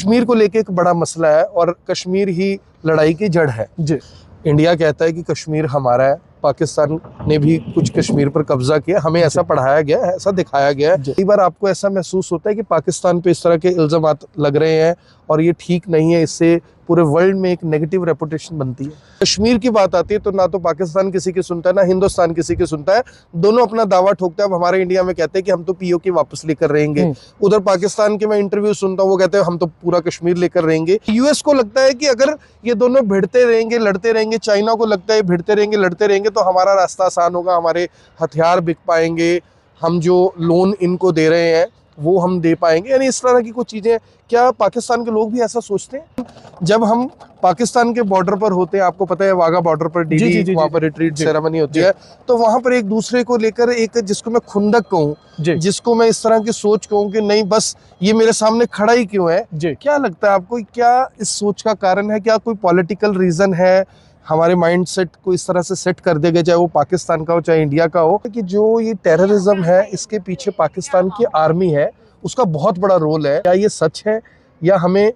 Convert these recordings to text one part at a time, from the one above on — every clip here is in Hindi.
कश्मीर को लेके एक बड़ा मसला है और कश्मीर ही लड़ाई की जड़ है जी। इंडिया कहता है कि कश्मीर हमारा है, पाकिस्तान ने भी कुछ कश्मीर पर कब्जा किया, हमें ऐसा पढ़ाया गया है, ऐसा दिखाया गया है। कई बार आपको ऐसा महसूस होता है कि पाकिस्तान पे इस तरह के इल्जामात लग रहे हैं और ये ठीक नहीं है, इससे पूरे वर्ल्ड में एक नेगेटिव रेपुटेशन बनती है। कश्मीर की बात आती है तो ना तो पाकिस्तान किसी की सुनता है ना हिंदुस्तान किसी की सुनता है, दोनों अपना दावा ठोकते हैं। अब हमारे इंडिया में कहते हैं कि हम तो पीओके वापस लेकर रहेंगे, उधर पाकिस्तान के मैं इंटरव्यू सुनता हूँ वो कहते हैं हम तो पूरा कश्मीर लेकर रहेंगे। यूएस को लगता है कि अगर ये दोनों भिड़ते रहेंगे लड़ते रहेंगे, चाइना को लगता है भिड़ते रहेंगे लड़ते रहेंगे तो हमारा रास्ता आसान होगा, हमारे हथियार बिक पाएंगे, हम जो लोन इनको दे रहे हैं वो हम दे पाएंगे, यानी इस तरह की कुछ चीजें। क्या पाकिस्तान के लोग भी ऐसा सोचते हैं? जब हम पाकिस्तान के बॉर्डर पर होते हैं, आपको पता है वाघा बॉर्डर पर डीडी वहां पर रिट्रीट सेरेमनी होती है, तो वहां पर एक दूसरे को लेकर एक, जिसको मैं खुंदक कहूँ, जिसको मैं इस तरह की सोच कहूँ कि नहीं बस ये मेरे सामने खड़ा ही क्यों है, क्या लगता है आपको? क्या इस सोच का कारण है? क्या कोई पॉलिटिकल रीजन है? हमारे माइंडसेट को इस तरह से सेट कर दिया गया, चाहे वो पाकिस्तान का हो चाहे इंडिया का हो, कि जो ये टेररिज्म है इसके पीछे पाकिस्तान की आर्मी है, उसका बहुत बड़ा रोल है। क्या ये सच है या हमें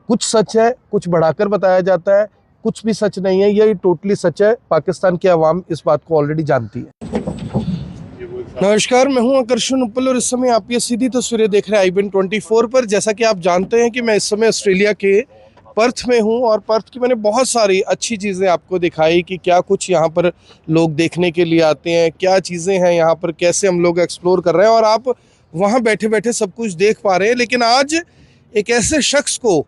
कुछ सच है कुछ बढ़ाकर बताया जाता है, कुछ भी सच नहीं है, ये टोटली सच है? पाकिस्तान की आवाम इस बात को ऑलरेडी जानती है। नमस्कार, मैं हूं आकर्षण उपल और इस समय आप ये सीधी तस्वीरें देख रहे हैं IBN24 पर। जैसा कि आप जानते हैं कि मैं इस समय ऑस्ट्रेलिया के पर्थ में हूं और पर्थ की मैंने बहुत सारी अच्छी चीज़ें आपको दिखाई कि क्या कुछ यहाँ पर लोग देखने के लिए आते हैं, क्या चीज़ें हैं यहाँ पर, कैसे हम लोग एक्सप्लोर कर रहे हैं और आप वहाँ बैठे बैठे सब कुछ देख पा रहे हैं। लेकिन आज एक ऐसे शख्स को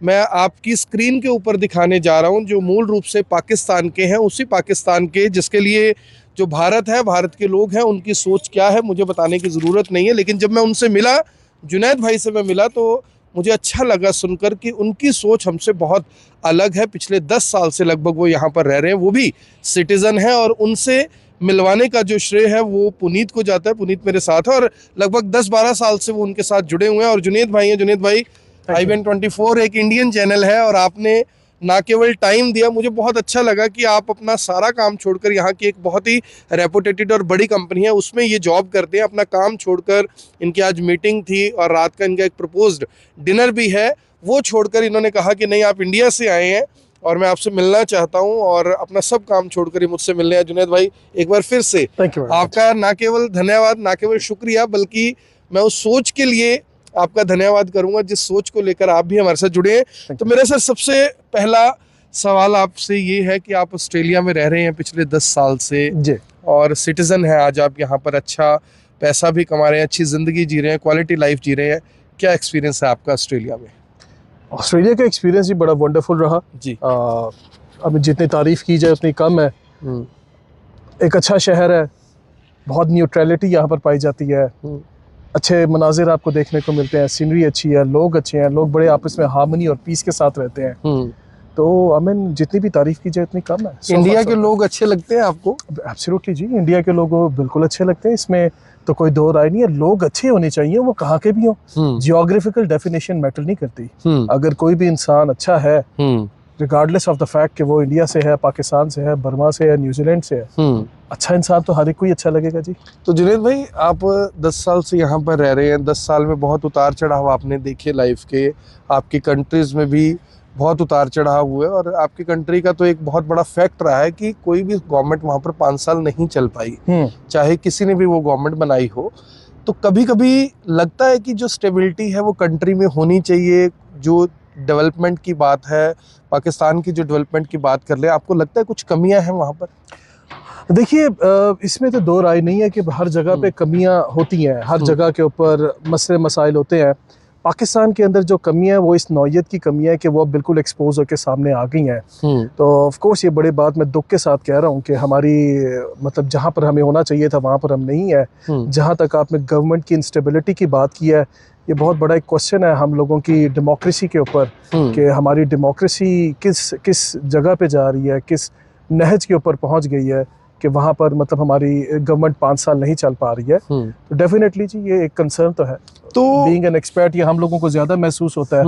मैं आपकी स्क्रीन के ऊपर दिखाने जा रहा हूँ जो मूल रूप से पाकिस्तान के हैं, उसी पाकिस्तान के जिसके लिए जो भारत है, भारत के लोग हैं, उनकी सोच क्या है मुझे बताने की ज़रूरत नहीं है। लेकिन जब मैं उनसे मिला, जुनैद भाई से मैं मिला, तो मुझे अच्छा लगा सुनकर कि उनकी सोच हमसे बहुत अलग है। पिछले 10 साल से लगभग वो यहाँ पर रह रहे हैं, वो भी सिटीज़न हैं और उनसे मिलवाने का जो श्रेय है वो पुनीत को जाता है। पुनीत मेरे साथ है और लगभग 10-12 साल से वो उनके साथ जुड़े हुए हैं। और जुनैद भाई हैं। जुनैद भाई, IBN24 एक इंडियन चैनल है और आपने ना केवल टाइम दिया, मुझे बहुत अच्छा लगा कि आप अपना सारा काम छोड़कर, यहाँ की एक बहुत ही रेपुटेटेड और बड़ी कंपनी है उसमें ये जॉब करते हैं, अपना काम छोड़कर, इनकी आज मीटिंग थी और रात का इनका एक प्रपोज्ड डिनर भी है, वो छोड़कर इन्होंने कहा कि नहीं आप इंडिया से आए हैं और मैं आपसे मिलना चाहता हूं और अपना सब काम छोड़कर ही मुझसे मिलने आए। जुनैद भाई, एक बार फिर से आपका ना केवल धन्यवाद, ना केवल शुक्रिया, बल्कि मैं उस सोच के लिए आपका धन्यवाद करूंगा जिस सोच को लेकर आप भी हमारे साथ जुड़े हैं। तो मेरा सर सबसे पहला सवाल आपसे ये है कि आप ऑस्ट्रेलिया में रह रहे हैं पिछले 10 साल से और सिटीजन है, आज आप यहाँ पर अच्छा पैसा भी कमा रहे हैं, अच्छी ज़िंदगी जी रहे हैं, क्वालिटी लाइफ जी रहे हैं। क्या एक्सपीरियंस है आपका ऑस्ट्रेलिया में? ऑस्ट्रेलिया का एक्सपीरियंस ही बड़ा वंडरफुल रहा जी। अब जितनी तारीफ़ की जाए उतनी कम है। एक अच्छा शहर है, बहुत न्यूट्रलिटी यहाँ पर पाई जाती है, अच्छे मनाजिर आपको देखने को मिलते हैं, सीनरी अच्छी है, लोग अच्छे हैं, लोग बड़े आपस में हार्मनी और पीस के साथ रहते हैं। तो आई मीन जितनी भी तारीफ की जाए उतनी कम है। इंडिया के लोग अच्छे लगते हैं आपको? एब्सोल्युटली जी, इंडिया के लोग बिल्कुल अच्छे लगते हैं, इसमें तो कोई दो राय नहीं है। लोग अच्छे होने चाहिए, वो कहाँ के भी हों। जियोग्राफिकल डेफिनेशन मैटर नहीं करती। अगर कोई भी इंसान अच्छा है, रिगार्डलेस ऑफ द फैक्ट कि वो इंडिया से है, पाकिस्तान से है, बर्मा से है, न्यूजीलैंड से है, अच्छा इंसान तो हर एक को ही अच्छा लगेगा जी। तो जुनैद भाई, आप 10 साल से यहाँ पर रह रहे हैं, 10 साल में बहुत उतार चढ़ाव आपने देखे लाइफ के, आपकी कंट्रीज में भी बहुत उतार चढ़ाव हुए और आपकी कंट्री का तो एक बहुत बड़ा फैक्ट रहा है कि कोई भी गवर्नमेंट वहाँ पर 5 साल नहीं चल पाई, चाहे किसी ने भी वो गवर्नमेंट बनाई हो। तो कभी कभी लगता है कि जो स्टेबिलिटी है वो कंट्री में होनी चाहिए। जो डेवलपमेंट की बात है, पाकिस्तान की जो डेवलपमेंट की बात कर ले, आपको लगता है कुछ कमियां हैं वहाँ पर? देखिए, इसमें तो दो राय नहीं है कि हर जगह पे कमियां होती हैं, हर जगह के ऊपर मसले मसाइल होते हैं। पाकिस्तान के अंदर जो कमियां हैं वो इस नौयत की कमियां है कि वो बिल्कुल एक्सपोज होकर सामने आ गई हैं। तो ऑफ कोर्स ये बड़ी बात मैं दुख के साथ कह रहा हूँ कि हमारी मतलब जहाँ पर हमें होना चाहिए था वहाँ पर हम नहीं है। जहाँ तक आपने गवर्नमेंट की इंस्टेबिलिटी की बात की है, ये बहुत बड़ा एक क्वेश्चन है हम लोगों की डेमोक्रेसी के ऊपर कि हमारी डेमोक्रेसी किस जगह पे जा रही है, किस नहज के ऊपर पहुँच गई है कि वहाँ पर मतलब हमारी गवर्नमेंट 5 साल नहीं चल पा रही है। तो डेफिनेटली जी ये एक कंसर्न तो है। तो बीइंग एन एक्सपर्ट ये हम लोगों को ज़्यादा महसूस होता है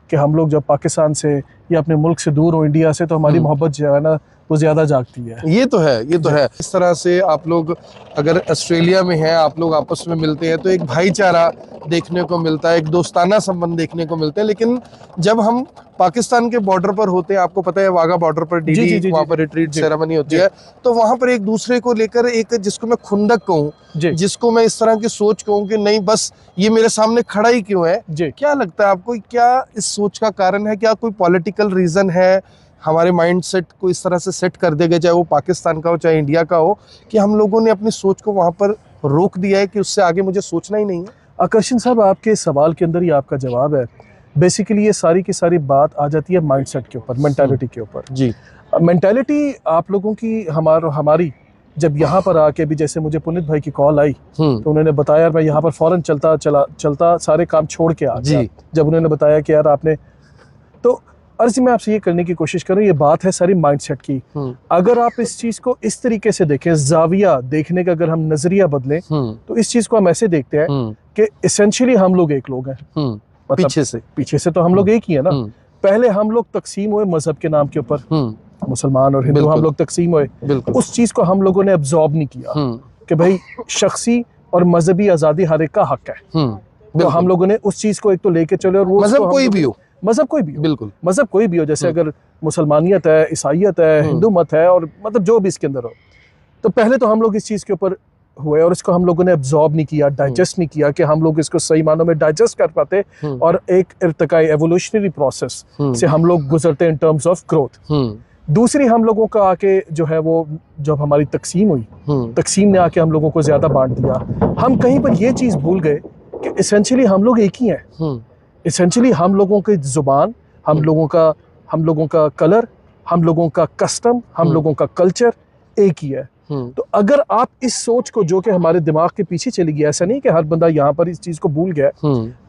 कि हम लोग जब पाकिस्तान से या अपने मुल्क से दूर हो, इंडिया से, तो हमारी मोहब्बत जो है ना वो ज़्यादा जागती है। ये तो है, ये तो है। इस तरह से आप लोग अगर ऑस्ट्रेलिया में हैं, आप लोग आपस में मिलते हैं तो एक भाईचारा देखने को मिलता है, एक दोस्ताना संबंध देखने को मिलते हैं। लेकिन जब हम पाकिस्तान के बॉर्डर पर होते हैं, आपको पता है वाघा बॉर्डर पर डीडी वहाँ पर रिट्रीट सेरेमनी होती है, तो वहां पर एक दूसरे को लेकर एक, जिसको मैं खुंदक कहूँ, जिसको मैं इस तरह की सोच कहूँ कि नहीं बस ये मेरे सामने खड़ा ही क्यों है, क्या लगता है आपको, क्या इस सोच का कारण है? क्या कोई पॉलिटिकल रीजन है? हमारे माइंडसेट को इस तरह से सेट कर देगा, चाहे वो पाकिस्तान का हो चाहे इंडिया का हो, कि हम लोगों ने अपनी सोच को वहां पर रोक दिया है कि उससे आगे मुझे सोचना ही नहीं है? आकर्षण साहब, आपके सवाल के अंदर ही आपका जवाब है। बेसिकली ये सारी की सारी बात आ जाती है माइंडसेट के ऊपर, मेंटालिटी के ऊपर। जी, मेंटालिटी आप लोगों की हमारी जब यहाँ पर आके भी, जैसे मुझे पुनीत भाई की कॉल आई तो उन्होंने बताया मैं यहाँ पर फौरन चलता सारे काम छोड़ के आ गया। जब उन्होंने बताया कि यार आपने, तो अर्ज मैं आपसे ये करने की कोशिश करूँ, ये बात है सारी माइंडसेट की। अगर आप इस चीज को इस तरीके से देखें, जाविया देखने का अगर हम नजरिया बदलें, तो इस चीज को हम ऐसे देखते हैं कि एसेंशियली हम लोग एक लोग हैं। मतलब पीछे से तो हम लोग एक ही है ना। पहले हम लोग तकसीम हुए मजहब के नाम के ऊपर, मुसलमान और हिंदू हम लोग तकसीम हुए। उस चीज को हम लोगों ने अब्सॉर्ब नहीं किया कि भाई शख्सी और मजहबी आजादी हर एक का हक है। तो हम लोगों ने उस चीज को एक तो लेके चले, और वो मजहब कोई भी हो, मजहब कोई भी हो, बिल्कुल मजहब कोई भी हो, जैसे अगर मुसलमानियत है, ईसाइयत है, हिंदू मत है, और मतलब जो भी इसके अंदर हो, तो पहले तो हम लोग इस चीज के ऊपर हुए और इसको हम लोगों ने अब्सॉर्ब नहीं किया, डाइजेस्ट नहीं किया कि हम लोग इसको सही मानों में डाइजेस्ट कर पाते, और एक इर्तिकाई एवोल्यूशनरी प्रोसेस से हम लोग गुजरते इन टर्म्स ऑफ ग्रोथ। दूसरी हम लोगों का आके जो है वो, जब हमारी तकसीम हुई, तकसीम ने आके हम लोगों को ज्यादा बांट दिया। हम कहीं पर ये चीज भूल गए कि एसेंशियली हम लोग एक ही हैं। एसेंशियली हम लोगों की जुबान, हम लोगों का कलर, हम लोगों का कस्टम, हम लोगों का कल्चर एक ही है। तो अगर आप इस सोच को, जो कि हमारे दिमाग के पीछे चली गई, ऐसा नहीं कि हर बंदा यहाँ पर इस चीज को भूल गया,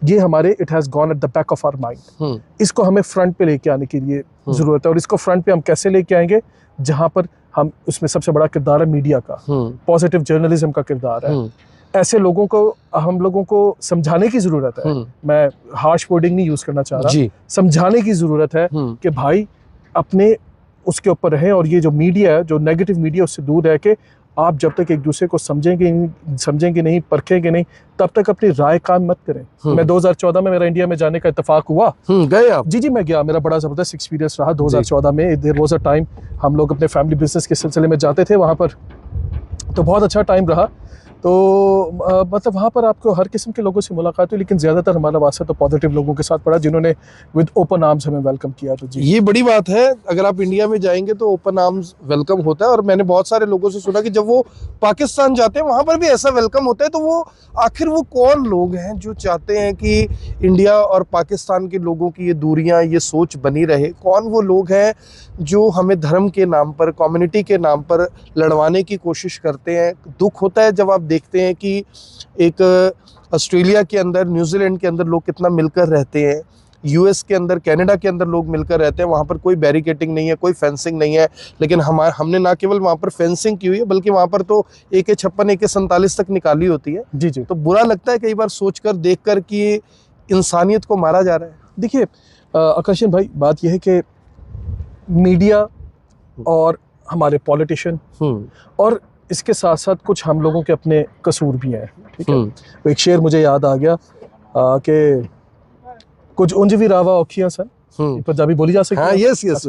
ये हमारे it has gone at the back of our mind. इसको हमें फ्रंट पे लेके आने के लिए जरूरत है। और इसको फ्रंट पे हम कैसे लेके आएंगे? जहां पर हम, उसमें सबसे बड़ा किरदार है मीडिया का, पॉजिटिव जर्नलिज्म का किरदार है। ऐसे लोगों को हम लोगों को समझाने की जरूरत है। मैं हार्श वर्डिंग नहीं यूज करना चाह रहा, समझाने की जरूरत है कि भाई अपने उसके ऊपर रहे, और ये जो मीडिया है, जो नेगेटिव मीडिया, उससे दूर रह के आप जब तक एक दूसरे को समझेंगे नहीं, परखेंगे नहीं, तब तक अपनी राय कायम मत करें। मैं 2014 में मेरा इंडिया में जाने का इत्तेफाक हुआ। गए आप? जी मैं गया, मेरा बड़ा जबरदस्त एक्सपीरियंस रहा 2014 में। देयर वाज अ टाइम हम लोग अपने फैमिली बिजनेस के सिलसिले में जाते थे वहाँ पर, तो बहुत अच्छा टाइम रहा। तो मतलब वहाँ पर आपको हर किस्म के लोगों से मुलाकात हुई, लेकिन ज़्यादातर हमारा वास्ता तो पॉजिटिव लोगों के साथ पड़ा, जिन्होंने विद ओपन आर्म्स हमें वेलकम किया। तो जी, ये बड़ी बात है। अगर आप इंडिया में जाएंगे तो ओपन आर्म्स वेलकम होता है, और मैंने बहुत सारे लोगों से सुना कि जब वो पाकिस्तान जाते हैं वहाँ पर भी ऐसा वेलकम होता है। तो वो आखिर वो कौन लोग हैं जो चाहते हैं कि इंडिया और पाकिस्तान के लोगों की ये दूरियाँ, ये सोच बनी रहे? कौन वो लोग हैं जो हमें धर्म के नाम पर, कम्युनिटी के नाम पर लड़वाने की कोशिश करते हैं? दुख होता है जब आप देखते हैं कि एक ऑस्ट्रेलिया के अंदर, न्यूजीलैंड के अंदर लोग कितना मिलकर रहते हैं, यूएस के अंदर, कनाडा के अंदर लोग मिलकर रहते हैं, वहाँ पर कोई बैरिकेटिंग नहीं है, कोई फेंसिंग नहीं है। लेकिन हमने ना केवल वहाँ पर फेंसिंग की हुई है, बल्कि वहाँ पर तो AK-56 AK-47 तक निकाली होती है। जी। तो बुरा लगता है कई बार सोचकर, देखकर कि इंसानियत को मारा जा रहा है। देखिए आकर्षण भाई, बात यह है कि मीडिया और हमारे पॉलिटिशियन, और इसके साथ साथ कुछ हम लोगों के अपने कसूर भी हैं। ठीक है, एक शेर मुझे याद आ गया कि कुछ उंज भी रावा औखियां सन, पंजाबी बोली जा सकती है। यस।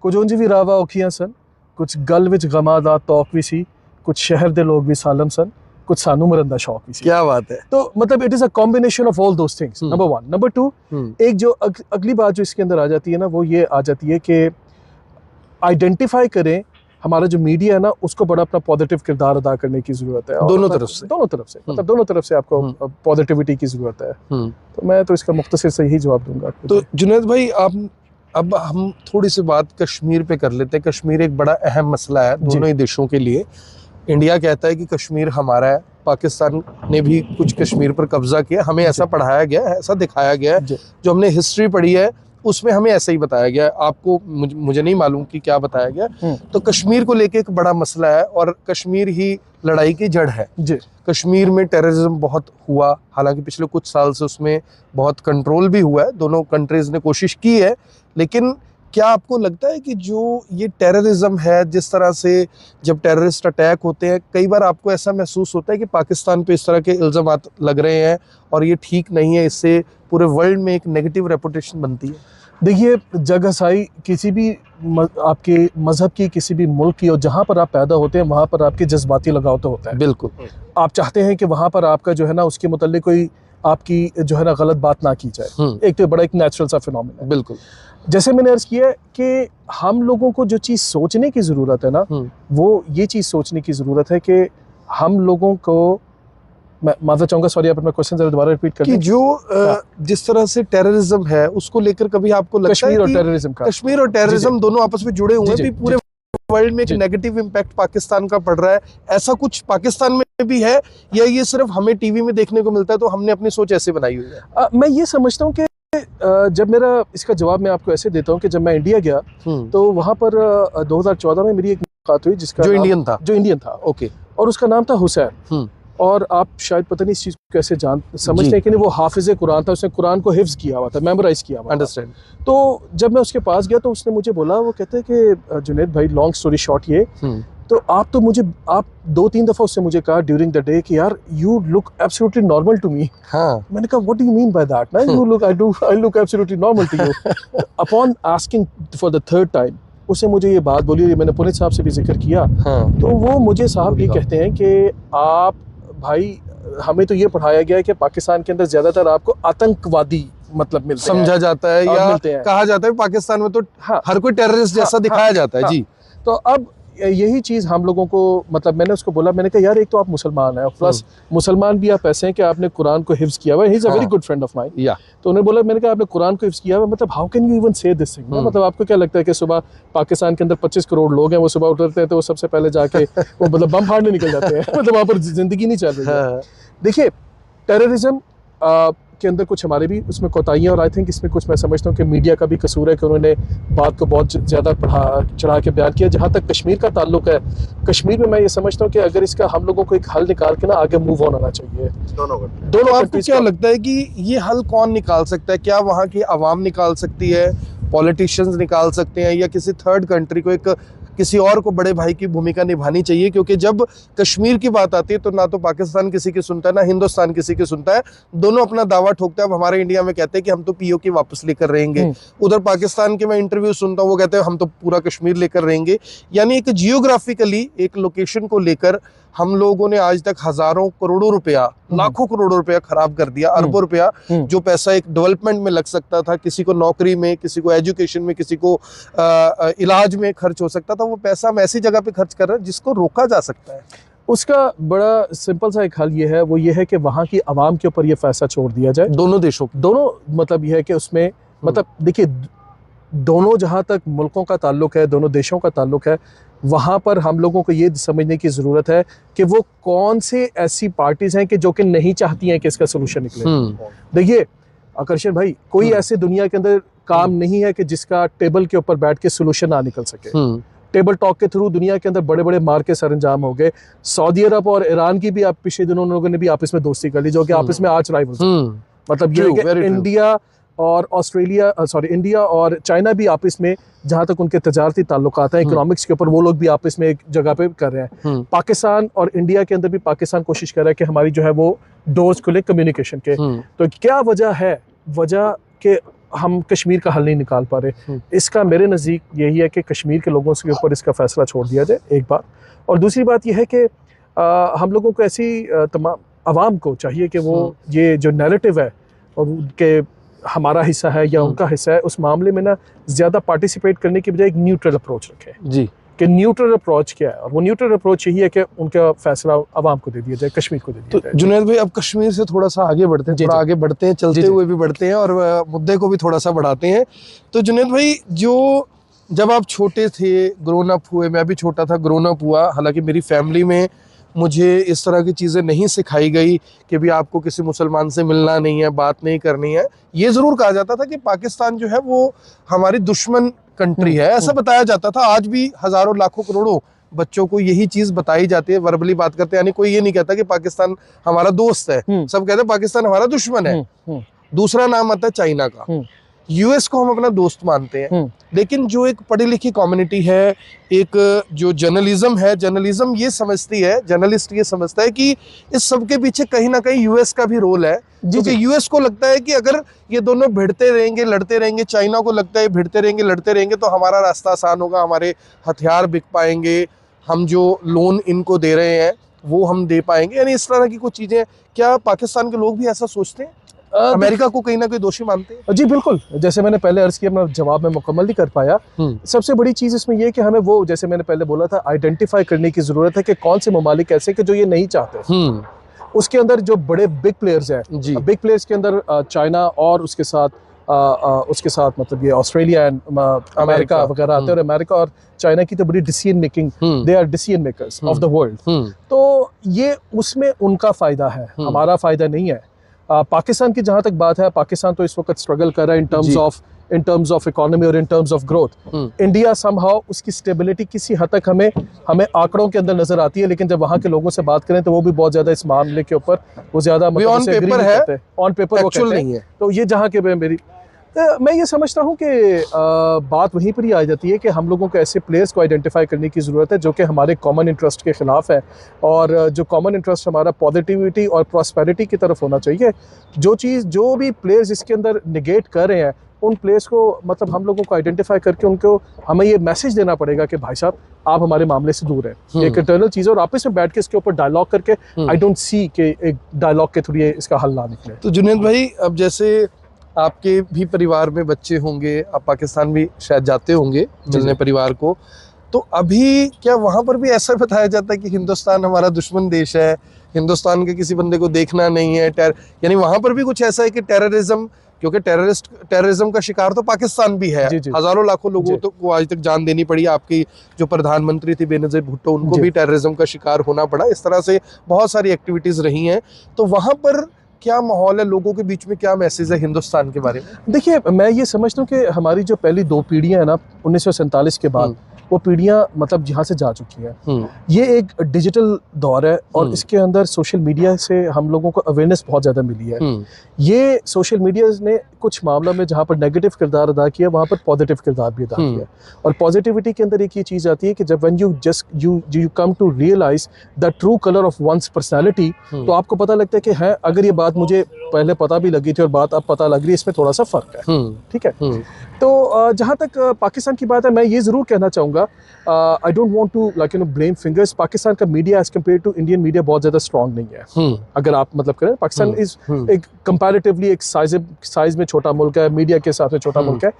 कुछ उंज भी रावा औखियां सन, कुछ गल विच गमा दा तौक भी सी, कुछ शहर दे लोग भी सालम सन, कुछ सानू मरन दा शौक भी सी। क्या बात है। तो मतलब it is a combination of all those things, number 1। Number 2, एक जो अगली बात जो इसके अंदर आ जाती है ना, वो ये आ जाती है कि आइडेंटिफाई करें हमारा जो मीडिया है ना, उसको बड़ा अपना पॉजिटिव किरदार अदा करने की जरूरत है। दोनों तरफ से मतलब दोनों तरफ से आपको पॉजिटिविटी की जरूरत है। तो मैं तो इसका मुख्तसर से यही जवाब दूंगा। तो जुनैद भाई, अब हम थोड़ी सी बात कश्मीर पे कर लेते हैं। कश्मीर एक बड़ा अहम मसला है दोनों ही देशों के लिए। इंडिया कहता है कि कश्मीर हमारा है, पाकिस्तान ने भी कुछ कश्मीर पर कब्जा किया। हमें ऐसा पढ़ाया गया है, ऐसा दिखाया गया है, जो हमने हिस्ट्री पढ़ी है उसमें हमें ऐसा ही बताया गया है। आपको, मुझे नहीं मालूम कि क्या बताया गया। तो कश्मीर को लेके एक बड़ा मसला है, और कश्मीर ही लड़ाई की जड़ है। कश्मीर में टेररिज्म बहुत हुआ, हालांकि पिछले कुछ साल से उसमें बहुत कंट्रोल भी हुआ है। दोनों कंट्रीज ने कोशिश की है, लेकिन क्या आपको लगता है कि जो ये टेररिज्म है, जिस तरह से जब टेररिस्ट अटैक होते हैं, कई बार आपको ऐसा महसूस होता है कि पाकिस्तान पे इस तरह के इल्ज़ामात लग रहे हैं और ये ठीक नहीं है, इससे पूरे वर्ल्ड में एक नेगेटिव रेपुटेशन बनती है? देखिए, जगहसाई किसी भी आपके मज़हब की, किसी भी मुल्क की, और जहाँ पर आप पैदा होते हैं वहाँ पर आपके जज्बाती लगाव तो होता है। बिल्कुल। आप चाहते हैं कि वहाँ पर आपका जो है ना उसके मुतल्लिक कोई आपकी जो है ना गलत बात ना की जाए। एक तो बड़ा एक नेचुरल सा फिनोमेना है। बिल्कुल। जैसे जैसे मैंने अर्ज़ किया कि हम लोगों को जो चीज़ सोचने की ज़रूरत है ना, वो ये चीज़ सोचने की ज़रूरत है कि हम लोगों को, मैं माफ़ी चाहूँगा, सॉरी, आप अपना क्वेश्चन ज़रा दोबारा रिपीट कर कि दें। जो जिस तरह से टेररिज्म है उसको लेकर कभी आपको लगता कश्मीर है और कि टेररिज्म का, कश्मीर और टेररिज्म दोनों आपस में जुड़े हुए हैं, जी, भी पूरे वर्ल्ड में एक जी। नेगेटिव इम्पैक्ट पाकिस्तान का पड़ रहा है, ऐसा कुछ पाकिस्तान में भी है या ये सिर्फ हमें टीवी में देखने को मिलता है तो हमने अपनी सोच ऐसे बनाई हुई है? मैं ये समझता हूँ कि जब मेरा इसका जवाब मैं आपको ऐसे देता हूँ कि जब मैं इंडिया गया तो वहाँ पर 2014 में मेरी एक मुलाकात हुई जिसका जो नाम, इंडियन था। ओके, और उसका नाम था हुसैन। और आप शायद पता नहीं इस चीज़ को कैसे समझते हैं कि नहीं, वो हाफिज़ कुरान था, उसने कुरान को हिफ्ज़ किया हुआ था, मेमोराइज किया हुआ था। अंडरस्टैंड। तो जब मैं उसके पास गया तो उसने मुझे बोला, वो कहते हैं कि जुनैद भाई, लॉन्ग स्टोरी शॉर्ट ये, तो आप 2-3 दफ़ा उससे मुझे कहा ड्यूरिंग द डे कि यार you look absolutely normal to me. हाँ। मैंने कहा what do you mean by that? ना you look, I look absolutely normal to you. Upon asking for the third time उसने मुझे ये बात बोली, और मैंने पुनीत साहब से भी जिक्र किया। तो वो मुझे साहब ये कहते हैं कि आप भाई, हमें तो ये पढ़ाया गया है कि पाकिस्तान के अंदर ज्यादातर आपको आतंकवादी मतलब मिलते हैं, समझा जाता है या मिलते हैं। कहा जाता है पाकिस्तान में तो हर कोई टेररिस्ट जैसा दिखाया जाता है। जी। तो अब यही चीज़ हम लोगों को, मतलब मैंने उसको बोला, मैंने कहा यार एक तो आप मुसलमान हैं, प्लस मुसलमान भी आप ऐसे हैं कि आपने कुरान को हिफ्ज़ किया हुआ है। He is a very good friend of mine. तो उन्होंने बोला, मैंने कहा आपने कुरान को हिफ्ज़ किया हुआ है, मतलब हाउ कैन यू इवन से दिस थिंग? मतलब आपको क्या लगता है कि सुबह पाकिस्तान के अंदर 25 करोड़ लोग हैं, वो सुबह उठते हैं तो वो सबसे पहले जाके वो मतलब बम फाड़ने निकल जाते हैं। मतलब वहाँ पर जिंदगी नहीं चल रही है। देखिए, टेररिज्म के अंदर कुछ हमारे भी उसमें कोताहियाँ, और आई थिंक इसमें कुछ मैं समझता हूँ कि मीडिया का भी कसूर है कि उन्होंने बात को बहुत ज़्यादा चढ़ा के बयान किया। जहाँ तक कश्मीर का ताल्लुक है, कश्मीर में मैं ये समझता हूँ कि अगर इसका हम लोगों को एक हल निकाल के ना आगे मूव ऑन होना चाहिए। दोनों आपको क्या लगता है कि ये हल कौन निकाल सकता है? क्या वहाँ की आवाम निकाल सकती है, पॉलिटिशियंस निकाल सकते हैं, या किसी थर्ड कंट्री को, एक किसी और को बड़े भाई की भूमिका निभानी चाहिए? क्योंकि जब कश्मीर की बात आती है तो ना तो पाकिस्तान किसी की सुनता है, ना हिंदुस्तान किसी की सुनता है। दोनों अपना दावा ठोकते हैं। अब हमारे इंडिया में कहते हैं कि हम तो पीओके वापस लेकर रहेंगे, उधर पाकिस्तान के मैं इंटरव्यू सुनता हूँ, वो कहते हैं हम तो पूरा कश्मीर लेकर रहेंगे। यानी एक जियोग्राफिकली एक लोकेशन को लेकर हम लोगों ने आज तक हजारों करोड़ों रुपया, लाखों करोड़ों रुपया खराब कर दिया, अरबों रुपया, जो पैसा एक डेवलपमेंट में लग सकता था, किसी को नौकरी में, किसी को एजुकेशन में, किसी को इलाज में खर्च हो सकता था, वो पैसा हम ऐसी जगह पे खर्च कर रहे हैं जिसको रोका जा सकता है। उसका बड़ा सिंपल सा एक हल ये है, वो ये है कि वहाँ की आवाम के ऊपर ये फैसला छोड़ दिया जाए, दोनों देशों, दोनों, मतलब ये है कि उसमें, मतलब देखिए, दोनों जहाँ तक मुल्कों का ताल्लुक है, दोनों देशों का ताल्लुक है, वहाँ पर हम लोगों को ये समझने की ज़रूरत है कि वो कौन से ऐसी पार्टीज़ हैं कि जो कि नहीं चाहती हैं कि इसका सोल्यूशन निकले। देखिए आकर्षण भाई, कोई ऐसे दुनिया के अंदर काम नहीं है कि जिसका टेबल के ऊपर बैठ के सोल्यूशन ना निकल सके। टेबल टॉक के थ्रू दुनिया के अंदर बड़े बड़े मार के सरंजाम हो गए। सऊदी अरब और ईरान की भी आप पिछले दिनों लोगों ने भी आपस में दोस्ती कर ली, जो कि आपस में आर्च राइवल्स। मतलब ये कि इंडिया और इंडिया और चाइना भी आपस में, जहाँ तक उनके तजारती ताल्लुकात हैं, इकोनॉमिक्स के ऊपर, वो लोग भी आपस में एक जगह पे कर रहे हैं। पाकिस्तान और इंडिया के अंदर भी पाकिस्तान कोशिश कर रहा है कि हमारी जो है वो डोर्स खुले कम्युनिकेशन के। तो क्या वजह है? वजह के हम कश्मीर का हल नहीं निकाल पा रहे। इसका मेरे नज़दीक यही है कि कश्मीर के लोगों के ऊपर इसका फैसला छोड़ दिया जाए, एक बात। और दूसरी बात यह है कि हम लोगों को ऐसी तमाम आवाम को चाहिए कि वो ये जो नैरेटिव है और के हमारा हिस्सा है या उनका हिस्सा है, उस मामले में ना ज़्यादा पार्टिसिपेट करने की बजाय एक न्यूट्रल अप्रोच रखें। जी, कि न्यूट्रल अप्रोच क्या है, और वो न्यूट्रल अप्रोच यही है कि उनका फैसला आवाम को दे दिया जाए, कश्मीर को दे दिया जाए। जुनैद भाई, अब कश्मीर से थोड़ा सा आगे बढ़ते हैं, थोड़ा आगे बढ़ते हैं, चलते हुए भी बढ़ते हैं और मुद्दे को भी थोड़ा सा बढ़ाते हैं। तो जुनैद भाई, जो जब आप छोटे थे, ग्रोन अप हुए, मैं भी छोटा था, ग्रोन अप हुआ, हालांकि मेरी फैमिली में मुझे इस तरह की चीज़ें नहीं सिखाई गई कि भी आपको किसी मुसलमान से मिलना नहीं है, बात नहीं करनी है। ये ज़रूर कहा जाता था कि पाकिस्तान जो है वो हमारी दुश्मन कंट्री है, ऐसा बताया जाता था। आज भी हज़ारों लाखों करोड़ों बच्चों को यही चीज़ बताई जाती है, वर्बली बात करते हैं। यानी कोई ये नहीं कहता कि पाकिस्तान हमारा दोस्त है, सब कहते हैं पाकिस्तान हमारा दुश्मन है। दूसरा नाम आता है चाइना का। यूएस को हम अपना दोस्त मानते हैं, लेकिन जो एक पढ़ी लिखी कम्युनिटी है, एक जो जर्नलिज्म है, जर्नलिज्म ये समझती है, जर्नलिस्ट ये समझता है कि इस सब के पीछे कहीं ना कहीं यूएस का भी रोल है, क्योंकि यूएस को लगता है कि अगर ये दोनों भिड़ते रहेंगे, लड़ते रहेंगे, चाइना को लगता है भिड़ते रहेंगे, लड़ते रहेंगे, तो हमारा रास्ता आसान होगा, हमारे हथियार बिक पाएंगे, हम जो लोन इनको दे रहे हैं वो हम दे पाएंगे, यानी इस तरह की कुछ चीजें। क्या पाकिस्तान के लोग भी ऐसा सोचते हैं, अमेरिका को कहीं ना कहीं दोषी मानते हैं? जी बिल्कुल, जैसे मैंने पहले अर्ज किया, अपना जवाब में मुकम्मल नहीं कर पाया। सबसे बड़ी चीज़ इसमें यह है कि हमें वो, जैसे मैंने पहले बोला था, आइडेंटिफाई करने की ज़रूरत है कि कौन से ममालिक ऐसे कि जो ये नहीं चाहते। उसके अंदर जो बड़े बिग प्लेयर्स हैं, बिग प्लेयर्स के अंदर चाइना और उसके साथ मतलब ये ऑस्ट्रेलिया एंड अमेरिका वगैरह आते हैं, और अमेरिका और चाइना की तो बड़ी decision making, they are decision makers of the world. तो ये उसमें उनका फ़ायदा है, हमारा फ़ायदा नहीं है। पाकिस्तान की जहाँ तक बात है, पाकिस्तान तो इस वक्त स्ट्रगल कर रहा है इन टर्म्स ऑफ इकोनॉमी और इन terms of growth. India somehow उसकी स्टेबिलिटी किसी हद तक हमें आंकड़ों के अंदर नजर आती है, लेकिन जब वहाँ के लोगों से बात करें तो वो भी बहुत ज्यादा इस मामले के ऊपर वो ज्यादा ऑन पेपर है, ऑन पेपर वो कहते नहीं है। तो ये जहाँ के मेरी मैं ये समझता हूँ कि बात वहीं पर ही आ जाती है कि हम लोगों को ऐसे प्लेयर्स को आइडेंटिफाई करने की ज़रूरत है जो कि हमारे कॉमन इंटरेस्ट के ख़िलाफ़ है, और जो कॉमन इंटरेस्ट हमारा पॉजिटिविटी और प्रॉस्पेरिटी की तरफ होना चाहिए। जो भी प्लेयर्स इसके अंदर निगेट कर रहे हैं, उन प्लेयर्स को मतलब हम लोगों को आइडेंटिफाई करके उनको हमें ये मैसेज देना पड़ेगा कि भाई साहब आप हमारे मामले से दूर हैं। एक इंटरनल चीज़ है, और आपस में बैठ के इसके ऊपर डायलॉग करके आई डोंट सी कि एक डायलॉग के थ्रू इसका हल ना निकले। तो जुनैद भाई, अब जैसे आपके भी परिवार में बच्चे होंगे, आप पाकिस्तान भी शायद जाते होंगे मिलने परिवार को, तो अभी क्या वहाँ पर भी ऐसा बताया जाता है कि हिंदुस्तान हमारा दुश्मन देश है, हिंदुस्तान के किसी बंदे को देखना नहीं है, यानी वहाँ पर भी कुछ ऐसा है कि टेररिज्म, क्योंकि टेररिज्म का शिकार तो पाकिस्तान भी है, हजारों लाखों लोगों को आज तक जान देनी पड़ी। आपकी जो प्रधानमंत्री थी बेनज़ीर भुट्टो, उनको भी टेररिज्म का शिकार होना पड़ा। इस तरह से बहुत सारी एक्टिविटीज रही हैं, तो वहाँ पर क्या माहौल है, लोगों के बीच में क्या मैसेज है हिंदुस्तान के बारे में? देखिए, मैं ये समझता हूँ कि हमारी जो पहली 2 पीढ़ियाँ हैं ना 1947 के बाद, वो पीढ़ियाँ मतलब यहाँ से जा चुकी हैं। ये एक डिजिटल दौर है, और इसके अंदर सोशल मीडिया से हम लोगों को अवेयरनेस बहुत ज़्यादा मिली है। ये सोशल मीडिया ने कुछ मामलों में जहाँ पर नेगेटिव किरदार अदा किया, वहाँ पर पॉजिटिव किरदार भी अदा किया। और पॉजिटिविटी के अंदर एक ये चीज़ आती है कि जब when you come to realise the true colour of one's personality, तो आपको पता लगता है कि है, अगर ये बात मुझे पहले पता भी लगी थी और बात अब पता लग रही है, इसमें थोड़ा सा फ़र्क है। ठीक है। तो जहाँ तक पाकिस्तान की बात है, मैं ये ज़रूर कहना चाहूँगा, I don't want to like blame fingers. Pakistan का media as compare to Indian media बहुत ज़्यादा स्ट्रॉन्ग नहीं है। अगर आप मतलब करें, पाकिस्तान इज एक कंपैरेटिवली एक साइज में छोटा मुल्क है, मीडिया के हिसाब से छोटा मुल्क है।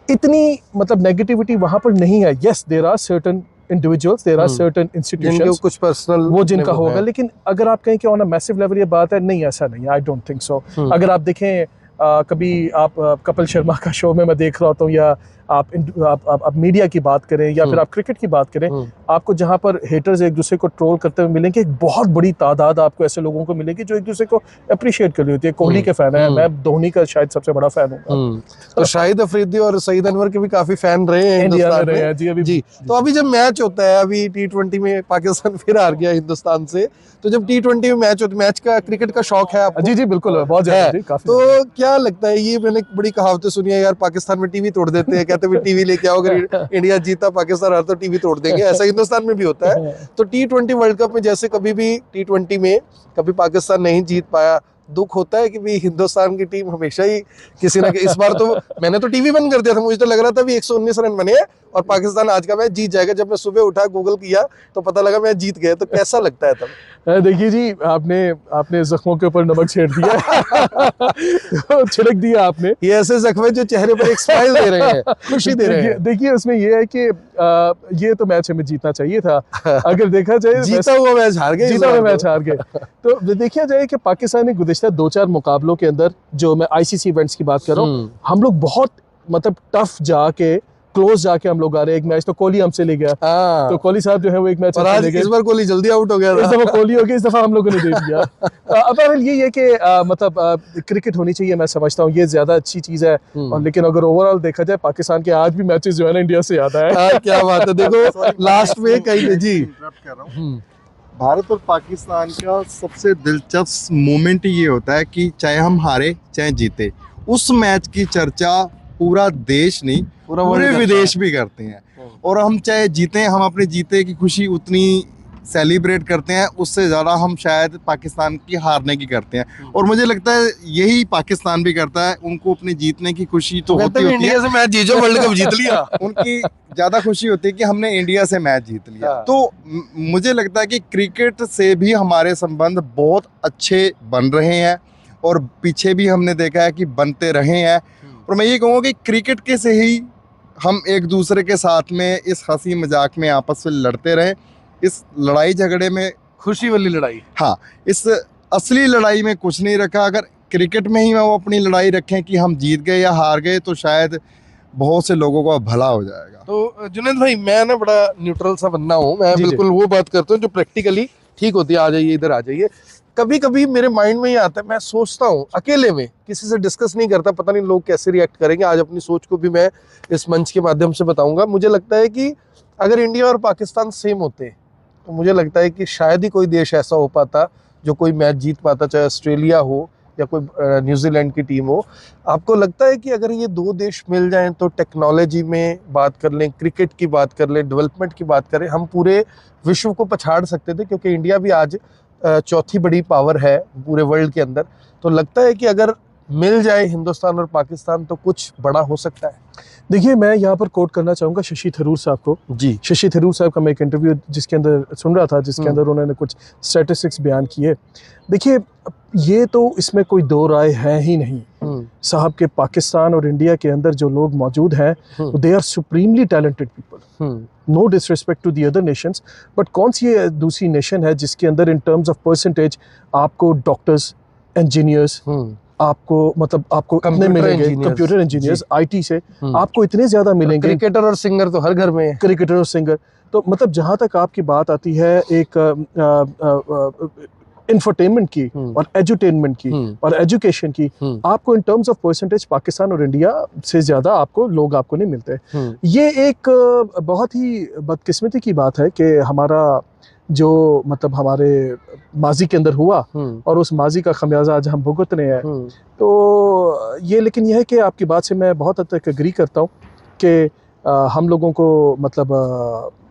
इतनी मतलब नेगेटिविटी वहाँ पर नहीं है। Yes, there are certain individuals, there are certain institutions, कुछ पर्सनल वो जिनका होगा, लेकिन अगर आप कहें कि ऑन अ मैसिव लेवल ये बात है, नहीं, ऐसा नहीं है। I don't think so. अगर आप देखें, कभी आप कपिल शर्मा का शो में मैं देख रहा होता हूँ, या आप मीडिया की बात करें, या फिर आप क्रिकेट की बात करें, आपको जहाँ पर हेटर्स एक दूसरे को ट्रोल करते हुए मिलेंगे, एक बहुत बड़ी तादाद आपको ऐसे लोगों को मिलेगी जो एक दूसरे को अप्रिशिएट कर रही होती है। कोहली के फैन है, मैं धोनी का शायद सबसे बड़ा फैन हूँ। तो शाहिद अफरीदी और सईद अनवर के भी काफी फैन रहे हैं हिंदुस्तान में। जी। तो अभी जब मैच होता है, अभी T20 में पाकिस्तान फिर हार गया हिंदुस्तान से, तो जब T20 में मैच होता है, मैच का क्रिकेट का शौक है आपको? जी बिल्कुल, बहुत ज्यादा। तो क्या लगता है, ये मैंने बड़ी कहावतें सुनी है यार, पाकिस्तान में टीवी तोड़ देते हैं, कहते हैं टीवी लेके आओ, अगर इंडिया जीता, पाकिस्तान हारता, टीवी तोड़ देंगे। ऐसा हिंदुस्तान में भी होता है। तो T20 वर्ल्ड कप में जैसे कभी भी T20 में कभी पाकिस्तान नहीं जीत पाया, दुख होता है कि भी हिंदुस्तान की टीम हमेशा ही किसी ना, इस बार तो मैंने तो टीवी बंद कर दिया था, मुझे तो लग रहा था भी 119 रन बने और पाकिस्तान आज का मैच जीत जाएगा। जब मैं सुबह उठा, गूगल किया, तो पता लगा मैच जीत गए। तो कैसा लगता है तब? देखिए जी, आपने जख्मों के ऊपर नमक छेड़ दिया, तो छिड़क दिया आपने। ये ऐसे जख्मे जो चेहरे पर एक स्माइल दे रहे हैं, खुशी दे रहे हैं। देखिए, उसमें ये है कि ये तो मैच हमें जीतना चाहिए था। अगर देखा जाए, जीता हुआ मैच हार गए। तो देखा जाए कि पाकिस्तान ने गुज़िश्ता 2-4 मुकाबलों के अंदर, जो मैं ICC इवेंट्स की बात कर रहा हूँ, हम लोग बहुत मतलब टफ जाके, क्लोज जाके हम लोग आ रहे हैं। एक मैच तो कोहली हमसे ले गया, तो कोहली साहब जो है वो एक मैच ले गए। इस बार कोहली जल्दी आउट हो गया था। इस दफा कोहली हो गया, इस दफा हम लोगों ने दे दिया। अब ये है कि मतलब क्रिकेट होनी चाहिए, मैं समझता हूँ ये ज्यादा अच्छी चीज है। और लेकिन अगर ओवरऑल देखा जाए, पाकिस्तान के आज भी मैचेस जो है ना, इंडिया से ज्यादा है। क्या बात है। देखो लास्ट में कहीं जी भारत और पाकिस्तान का सबसे दिलचस्प मोमेंट ये होता है कि चाहे हम हारे चाहे जीते, उस मैच की चर्चा पूरा देश नहीं, पूरा पूरे world करता विदेश भी करते हैं। और हम चाहे जीते, हम अपने जीते की खुशी उतनी सेलिब्रेट करते हैं, उससे ज़्यादा हम शायद पाकिस्तान की हारने की करते हैं। और मुझे लगता है यही पाकिस्तान भी करता है, उनको अपने जीतने की खुशी तो होती है, इंडिया से मैच जीतो, वर्ल्ड कप जीत लिया। उनकी ज़्यादा खुशी होती है कि हमने इंडिया से मैच जीत लिया। हाँ। तो मुझे लगता है कि क्रिकेट से भी हमारे संबंध बहुत अच्छे बन रहे हैं, और पीछे भी हमने देखा है कि बनते रहे हैं। और मैं ये कहूँगा कि क्रिकेट के से ही हम एक दूसरे के साथ में इस हंसी मजाक में आपस में लड़ते रहें, इस लड़ाई झगड़े में, खुशी वाली लड़ाई। हाँ, इस असली लड़ाई में कुछ नहीं रखा। अगर क्रिकेट में ही वो अपनी लड़ाई रखें कि हम जीत गए या हार गए, तो शायद बहुत से लोगों का भला हो जाएगा। तो जुनैद भाई, मैं ना बड़ा न्यूट्रल सा बंदा हूँ, मैं जी, बिल्कुल वो बात करता हूँ जो प्रैक्टिकली ठीक होती है, आ जाइए इधर आ जाइए। कभी कभी मेरे माइंड में ये आता है, मैं सोचता हूँ अकेले में, किसी से डिस्कस नहीं करता, पता नहीं लोग कैसे रिएक्ट करेंगे। आज अपनी सोच को भी मैं इस मंच के माध्यम से बताऊंगा। मुझे लगता है कि अगर इंडिया और पाकिस्तान सेम होते तो मुझे लगता है कि शायद ही कोई देश ऐसा हो पाता जो कोई मैच जीत पाता, चाहे ऑस्ट्रेलिया हो या कोई न्यूजीलैंड की टीम हो। आपको लगता है कि अगर ये दो देश मिल जाएं तो टेक्नोलॉजी में बात कर लें, क्रिकेट की बात कर लें, डेवलपमेंट की बात करें, हम पूरे विश्व को पछाड़ सकते थे? क्योंकि इंडिया भी आज चौथी बड़ी पावर है पूरे वर्ल्ड के अंदर। तो लगता है कि अगर मिल जाए हिंदुस्तान और पाकिस्तान तो कुछ बड़ा हो सकता है। देखिए, मैं यहाँ पर कोट करना चाहूँगा शशि थरूर साहब को। जी। शशि थरूर साहब का मैं एक इंटरव्यू जिसके अंदर सुन रहा था, जिसके अंदर उन्होंने कुछ स्टैटिस्टिक्स बयान किए। देखिए, ये तो इसमें कोई दो राय है ही नहीं साहब के पाकिस्तान और इंडिया के अंदर जो लोग मौजूद हैं, they are supremely talented people. No disrespect to the other nations, but कौन सी दूसरी नेशन है जिसके अंदर इन टर्म्स ऑफ परसेंटेज आपको डॉक्टर्स, इंजीनियर्स, आपको मतलब आपको इतने मिलेंगे, कंप्यूटर इंजीनियर्स, आईटी से आपको इतने ज्यादा मिलेंगे। क्रिकेटर और सिंगर तो हर घर में है। क्रिकेटर और सिंगर तो मतलब जहां तक आपकी बात आती है एक इंफरटेनमेंट की और एजुटेनमेंट की और एजुकेशन की, आपको इन टर्म्स ऑफ परसेंटेज पाकिस्तान और इंडिया से ज्यादा आपको लोग आपको नहीं मिलते। ये एक बहुत ही बदकिस्मती की बात है कि हमारा जो मतलब हमारे माजी के अंदर हुआ और उस माजी का खमियाजा आज हम भुगत रहे हैं। तो ये लेकिन यह है कि आपकी बात से मैं बहुत हद तक एग्री करता हूँ कि हम लोगों को मतलब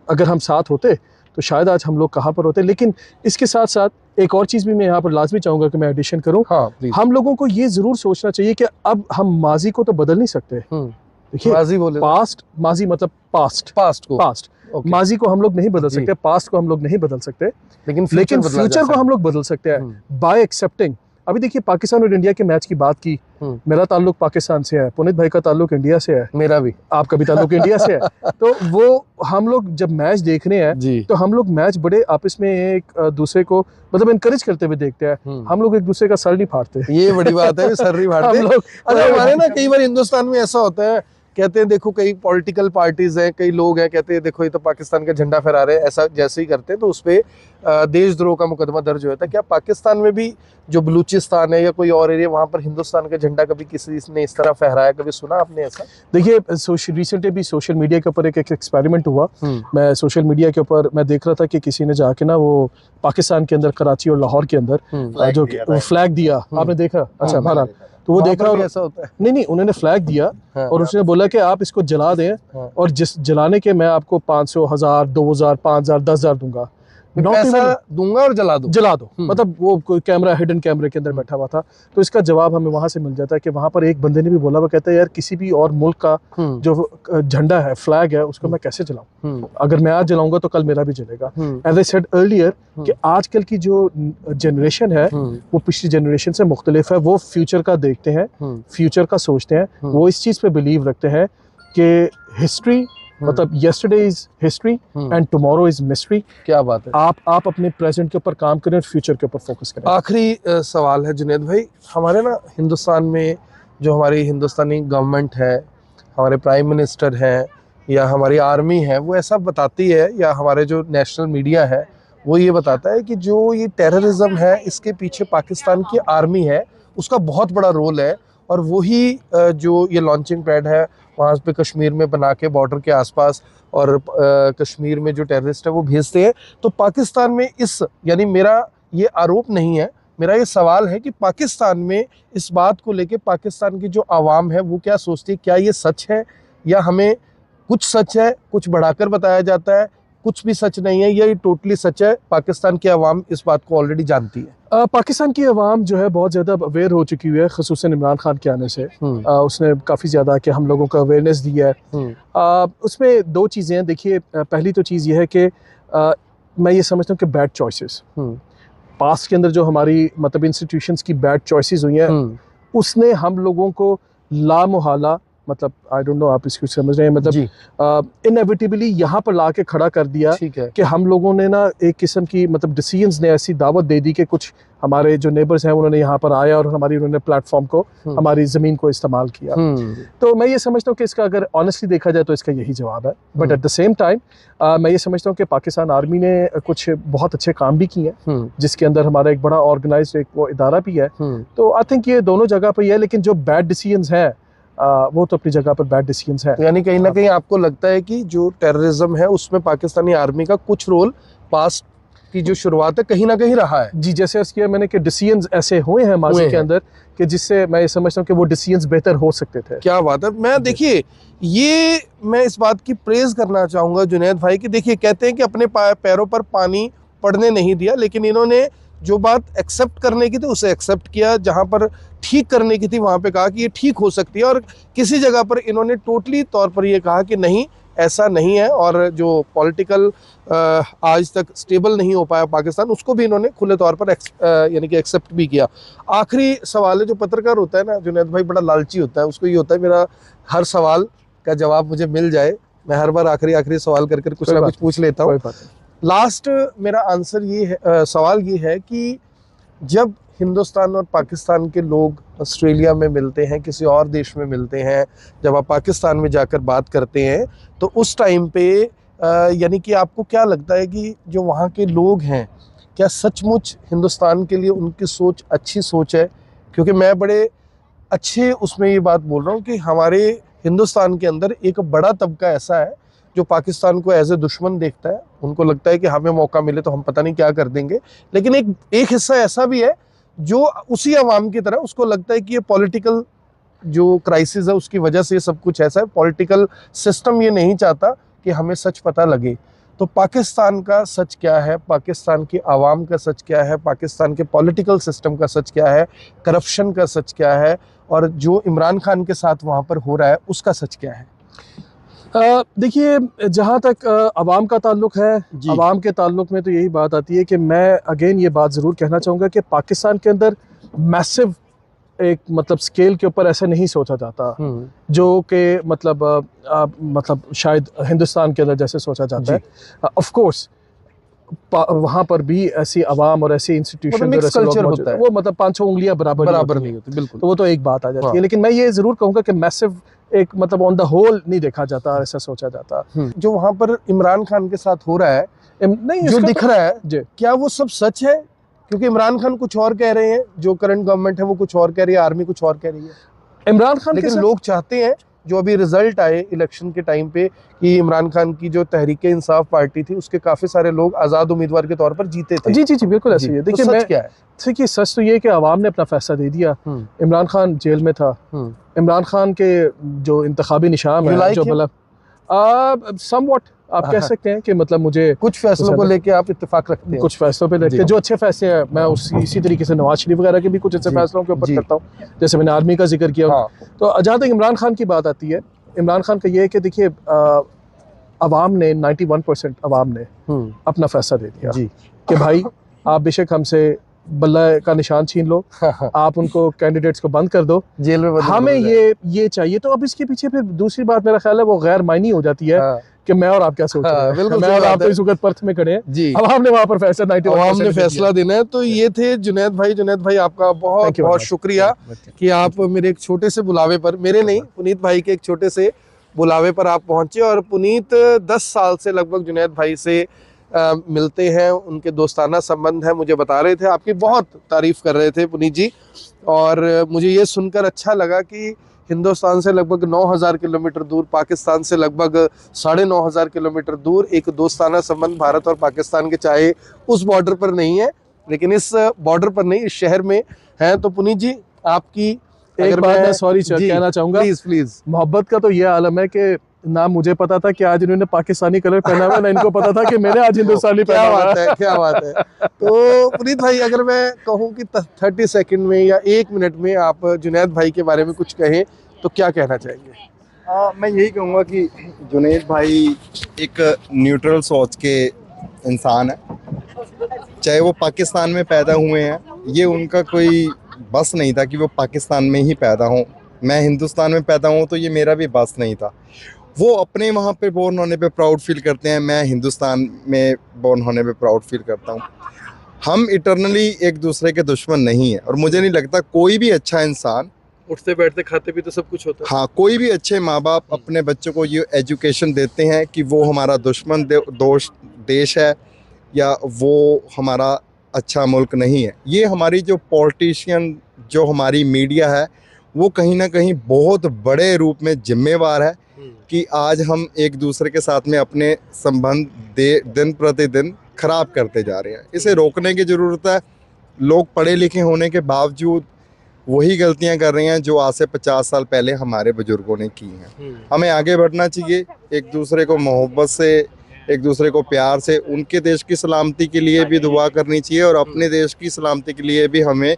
अगर हम साथ होते तो शायद आज हम लोग कहाँ पर होते। लेकिन इसके साथ साथ एक और चीज़ भी मैं यहाँ पर लाजमी चाहूँगा कि मैं एडिशन करूँ। हाँ, हम लोगों को ये ज़रूर सोचना चाहिए कि अब हम माजी को तो बदल नहीं सकते। देखिए, माजी बोले, माजी मतलब पास्ट माजी को हम लोग नहीं बदल सकते, पास्ट को हम लोग नहीं बदल सकते, लेकिन फ्यूचर को हम लोग बदल सकते हैं बाय एक्सेप्टिंग। अभी देखिए, पाकिस्तान और इंडिया के मैच की बात की, मेरा ताल्लुक पाकिस्तान से है, पुनीत भाई का ताल्लुक इंडिया से है, मेरा भी, आपका भी ताल्लुक इंडिया से है। तो वो हम लोग जब मैच देख रहे हैं तो हम लोग मैच बड़े आपस में एक दूसरे को मतलब इनकरेज करते हुए देखते हैं। हम लोग एक दूसरे का सर नहीं फाड़ते। ये बड़ी बात है, सर नहीं फाड़ते। अरे हमारे ना कई बार हिंदुस्तान में ऐसा होता है, कहते हैं देखो कई पॉलिटिकल पार्टीज हैं, कई लोग हैं, कहते हैं देखो ये तो पाकिस्तान का झंडा फहरा रहे हैं, ऐसा जैसे ही करते हैं तो उस पर देशद्रोह का मुकदमा दर्ज होता है। क्या पाकिस्तान में भी जो बलूचिस्तान है या कोई और एरिया, वहाँ पर हिंदुस्तान का झंडा कभी किसी ने इस तरह फहराया, कभी सुना आपने ऐसा? देखिए, रिसेंटली भी सोशल मीडिया के ऊपर एक एक्सपेरिमेंट हुआ। मैं सोशल मीडिया के ऊपर मैं देख रहा था कि किसी ने जाके ना वो पाकिस्तान के अंदर, कराची और लाहौर के अंदर जो फ्लैग दिया, आपने देखा? अच्छा, हमारा तो वो देख रहा और ऐसा होता है? नहीं, उन्होंने फ्लैग दिया और उसने बोला कि आप इसको जला दें और जिस जलाने के मैं आपको 500, 1000, 2000, 5000, 10,000 दूंगा, पैसा दूंगा और जला दो। मतलब वो कोई कैमरा, हिडन कैमरे के अंदर बैठा हुआ था। तो इसका जवाब हमें वहां से मिल जाता है कि वहां पर एक बंदे ने भी बोला, वो कहता है यार किसी भी और मुल्क का जो झंडा है, फ्लैग है, उसको मैं कैसे जलाऊं? अगर मैं आज जलाऊंगा तो कल मेरा भी जलेगा। एज आई सेड अर्लियर कि आजकल की जो जनरेशन है वो पिछली जनरेशन से मुख्तलिफ है। वो फ्यूचर का देखते हैं, फ्यूचर का सोचते हैं, वो इस चीज पे बिलीव रखते हैं कि हिस्ट्री मतलब yesterday is history and tomorrow is mystery। क्या बात है। आप अपने प्रेजेंट के ऊपर काम करें और फ्यूचर के ऊपर फोकस करें। आखिरी सवाल है जुनैद भाई, हमारे ना हिंदुस्तान में जो हमारी हिंदुस्तानी गवर्नमेंट है, हमारे प्राइम मिनिस्टर हैं या हमारी आर्मी है, वो ऐसा बताती है, या हमारे जो नेशनल मीडिया है वो ये बताता है कि जो ये टेररिज्म है इसके पीछे पाकिस्तान की आर्मी है, उसका बहुत बड़ा रोल है। और वही जो ये लॉन्चिंग पैड है वहाँ पे कश्मीर में बना के बॉर्डर के आसपास, और कश्मीर में जो टेररिस्ट है वो भेजते हैं। तो पाकिस्तान में यानी मेरा ये आरोप नहीं है, मेरा ये सवाल है कि पाकिस्तान में इस बात को लेके पाकिस्तान की जो आवाम है वो क्या सोचती है, क्या ये सच है या हमें कुछ सच है कुछ बढ़ाकर बताया जाता है, कुछ भी सच नहीं है, ये टोटली सच है, पाकिस्तान की आवाम इस बात को ऑलरेडी जानती है? पाकिस्तान की आवाम जो है बहुत ज़्यादा अवेयर हो चुकी हुई है, ख़ुसूसन इमरान खान के आने से। उसने काफ़ी ज़्यादा कि हम लोगों को अवेयरनेस दी है। उसमें दो चीज़ें हैं। देखिए, पहली तो चीज़ ये है कि मैं ये समझता हूँ कि बैड चॉइसेस पास्ट के अंदर जो हमारी मतलब इंस्टीट्यूशंस की बैड चॉइसेस हुई हैं, उसने हम लोगों को लामुहाला मतलब आई डोंट नो आप इसको समझ रहे हैं, मतलब इनएविटेबली यहाँ पर ला के खड़ा कर दिया कि हम लोगों ने ना एक किस्म की मतलब डिसीजंस ने ऐसी दावत दे दी कि कुछ हमारे जो नेबर्स हैं उन्होंने यहाँ पर आया और उन्होंने प्लेटफॉर्म को हमारी ज़मीन को इस्तेमाल किया। तो मैं ये समझता हूँ कि इसका अगर ऑनेस्टली देखा जाए तो इसका यही जवाब है। But at the same time मैं ये समझता हूँ कि पाकिस्तान आर्मी ने कुछ बहुत अच्छे काम भी किए हैं, जिसके अंदर हमारा एक बड़ा ऑर्गेनाइज्ड एक वो इदारा भी है। तो आई थिंक ये दोनों जगह पर ही है, लेकिन जो बैड डिसीजंस हैं वो तो अपनी जगह पर बैड डिसीजंस है। यानी कहीं ना कहीं आपको लगता है कि जो टेररिज्म है उसमें पाकिस्तानी आर्मी का कुछ रोल पास्ट की जो शुरुआत है कहीं ना कहीं रहा है? जी, जैसे अर्ज किया मैंने कि डिसीजंस ऐसे हुए हैं माजी के अंदर कि जिससे मैं ये समझता हूँ कि वो डिसीजंस बेहतर हो सकते थे। क्या बात है। मैं देखिए ये मैं इस बात की प्रेज करना चाहूँगा जुनैद भाई की, देखिए कहते हैं कि अपने पैरों पर पानी पड़ने नहीं दिया, लेकिन इन्होंने जो बात एक्सेप्ट करने की थी उसे एक्सेप्ट किया, जहाँ पर ठीक करने की थी वहाँ पे कहा कि ये ठीक हो सकती है, और किसी जगह पर इन्होंने टोटली तौर पर ये कहा कि नहीं ऐसा नहीं है, और जो पॉलिटिकल आज तक स्टेबल नहीं हो पाया पाकिस्तान उसको भी इन्होंने खुले तौर पर यानी कि एक्सेप्ट भी किया। आखिरी सवाल है, जो पत्रकार होता है ना जुनैद भाई बड़ा लालची होता है, उसको ये होता है मेरा हर सवाल का जवाब मुझे मिल जाए, मैं हर बार आखिरी सवाल करके कुछ ना कुछ पूछ लेता हूँ। लास्ट मेरा आंसर ये है, सवाल ये है कि जब हिंदुस्तान और पाकिस्तान के लोग ऑस्ट्रेलिया में मिलते हैं, किसी और देश में मिलते हैं, जब आप पाकिस्तान में जाकर बात करते हैं तो उस टाइम पे यानी कि आपको क्या लगता है कि जो वहाँ के लोग हैं क्या सचमुच हिंदुस्तान के लिए उनकी सोच अच्छी सोच है? क्योंकि मैं बड़े अच्छे उसमें ये बात बोल रहा हूँ कि हमारे हिंदुस्तान के अंदर एक बड़ा तबका ऐसा है जो पाकिस्तान को एज ए दुश्मन देखता है, उनको लगता है कि हमें मौका मिले तो हम पता नहीं क्या कर देंगे, लेकिन एक हिस्सा ऐसा भी है जो उसी अवाम की तरह उसको लगता है कि ये पॉलिटिकल जो क्राइसिस है उसकी वजह से ये सब कुछ ऐसा है, पॉलिटिकल सिस्टम ये नहीं चाहता कि हमें सच पता लगे। तो पाकिस्तान का सच क्या है, पाकिस्तान की आवाम का सच क्या है, पाकिस्तान के पॉलिटिकल सिस्टम का सच क्या है, करप्शन का सच क्या है, और जो इमरान खान के साथ वहाँ पर हो रहा है उसका सच क्या है? देखिए, जहाँ तक अवाम का ताल्लुक है, अवाम के ताल्लुक में तो यही बात आती है कि मैं अगेन ये बात ज़रूर कहना चाहूँगा कि पाकिस्तान के अंदर मैसिव एक मतलब स्केल के ऊपर ऐसा नहीं सोचा जाता जो कि मतलब शायद हिंदुस्तान के अंदर जैसे सोचा जाता है। ऑफ कोर्स वहाँ पर भी ऐसी आवाम और ऐसे इंस्टीट्यूशन और ऐसे लोग होता है, वो मतलब 5-6 उंगलियां बराबर नहीं होती, बिल्कुल। तो वो तो एक बात आ जाती है, लेकिन मैं ये ज़रूर कहूँगा कि मैसिव एक मतलब ऑन द होल नहीं देखा जाता, ऐसा सोचा जाता। जो वहाँ पर इमरान खान के साथ हो रहा है, नहीं जो दिख रहा है, क्या वो सब सच है? क्योंकि इमरान खान कुछ और कह रहे हैं, जो करंट गवर्नमेंट है वो कुछ और कह रही है, आर्मी कुछ और कह रही है इमरान खान, लेकिन लोग चाहते हैं जो अभी रिजल्ट आए इलेक्शन के टाइम पे कि इमरान खान की जो तहरीके इंसाफ पार्टी थी उसके काफी सारे लोग आजाद उम्मीदवार के तौर पर जीते थे। जी बिल्कुल ऐसे ही है। देखिए, सच क्या है? देखिए, सच तो ये है कि आवाम ने अपना फैसला दे दिया। इमरान खान जेल में था, इमरान खान के जो इंतखाबी निशान है, जो मतलब समवॉट आप कह सकते हैं कि मतलब मुझे कुछ फैसलों को लेके आप इत्तेफाक रखते हैं, कुछ फैसलों पे लेके जो अच्छे फैसले हैं, मैं इसी तरीके से नवाज शरीफ वगैरह के भी कुछ अच्छे फैसलों के ऊपर करता हूँ, जैसे मैंने आर्मी का जिक्र किया। तो जहाँ तक इमरान खान की बात आती है, इमरान खान का ये है कि देखिए अवाम ने 91% अवाम ने अपना फैसला दे दिया कि भाई आप बेशक हमसे बल्ला का निशान छीन लो, आप उनको कैंडिडेट्स को बंद कर दो, जेल में हमें ये चाहिए। तो अब इसके पीछे फिर दूसरी बात मेरा ख्याल है वो गैर मायनी हो जाती है कि मैं और आप क्या सोच रहे हैं। मैं और आप तो इस वक्त पर्थ में खड़े हैं, अब हमने वहाँ पर फैसला 91% ने फैसला देना है। तो ये थे जुनैद भाई आपका बहुत बहुत शुक्रिया कि आप मेरे एक छोटे से बुलावे पर, मेरे नहीं पुनीत भाई के एक छोटे से बुलावे पर आप पहुंचे, और पुनीत 10 साल से लगभग जुनैद भाई से मिलते हैं, उनके दोस्ताना संबंध है, मुझे बता रहे थे, आपकी बहुत तारीफ कर रहे थे पुनीत जी, और मुझे ये सुनकर अच्छा लगा कि हिंदुस्तान से लगभग 9000 किलोमीटर दूर, पाकिस्तान से लगभग 9500 किलोमीटर दूर एक दोस्ताना संबंध भारत और पाकिस्तान के, चाहे उस बॉर्डर पर नहीं है लेकिन इस बॉर्डर पर नहीं, इस शहर में हैं। तो पुनीत जी आपकी एक बात मैं सॉरी कहना चाहूंगा, प्लीज प्लीज। मोहब्बत का तो ये आलम है कि ना मुझे पता था कि आज इन्होंने पाकिस्तानी कलर पहना हुआ है, ना इनको पता था कि मैंने आज हिंदुस्तानी पहना क्या हुआ बात है, क्या बात है। तो पुनीत भाई अगर मैं कहूँ कि 30 सेकंड में या 1 मिनट में आप जुनैद भाई के बारे में कुछ कहें तो क्या कहना चाहेंगे? मैं यही कहूँगा कि जुनैद भाई एक न्यूट्रल सोच के इंसान है। चाहे वो पाकिस्तान में पैदा हुए हैं, ये उनका कोई बस नहीं था कि वो पाकिस्तान में ही पैदा हों। मैं हिंदुस्तान में पैदा हूँ तो ये मेरा भी बस नहीं था। वो अपने वहाँ पे बोर्न होने पे प्राउड फील करते हैं, मैं हिंदुस्तान में बोर्न होने पे प्राउड फील करता हूँ। हम इटरनली एक दूसरे के दुश्मन नहीं है, और मुझे नहीं लगता कोई भी अच्छा इंसान, उठते बैठते खाते पीते सब कुछ होता है। हाँ, कोई भी अच्छे माँ बाप अपने बच्चों को ये एजुकेशन देते हैं कि वो हमारा दुश्मन देश है या वो हमारा अच्छा मुल्क नहीं है। ये हमारी जो पॉलिटिशियन, जो हमारी मीडिया है, वो कहीं ना कहीं बहुत बड़े रूप में जिम्मेवार है कि आज हम एक दूसरे के साथ में अपने संबंध दिन प्रतिदिन खराब करते जा रहे हैं। इसे रोकने की ज़रूरत है। लोग पढ़े लिखे होने के बावजूद वही गलतियां कर रहे हैं जो आज से 50 साल पहले हमारे बुजुर्गों ने की हैं। हमें आगे बढ़ना चाहिए, एक दूसरे को मोहब्बत से, एक दूसरे को प्यार से, उनके देश की सलामती के लिए भी दुआ करनी चाहिए, और अपने देश की सलामती के लिए भी हमें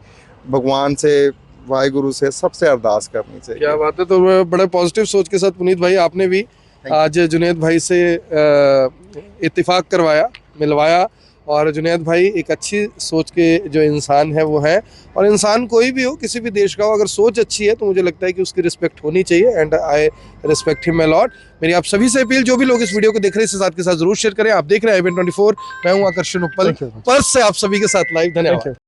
भगवान से, वाहिगुरु से सबसे अरदास करनी चाहिए। क्या बात है। तो बड़े पॉजिटिव सोच के साथ पुनीत भाई आपने भी आज जुनैद भाई से इत्तिफाक करवाया, मिलवाया, और जुनैद भाई एक अच्छी सोच के जो इंसान है वो है। और इंसान कोई भी हो, किसी भी देश का हो, अगर सोच अच्छी है तो मुझे लगता है कि उसकी रिस्पेक्ट होनी चाहिए, and I respect him a lot. मेरी आप सभी से अपील, जो भी लोग इस वीडियो को देख रहे हैं, इसे साथ के साथ जरूर शेयर करें। आप देख रहे हैं IBN24, मैं हूं आकर्षण उपल, पर्स से आप सभी के साथ लाइव। धन्यवाद।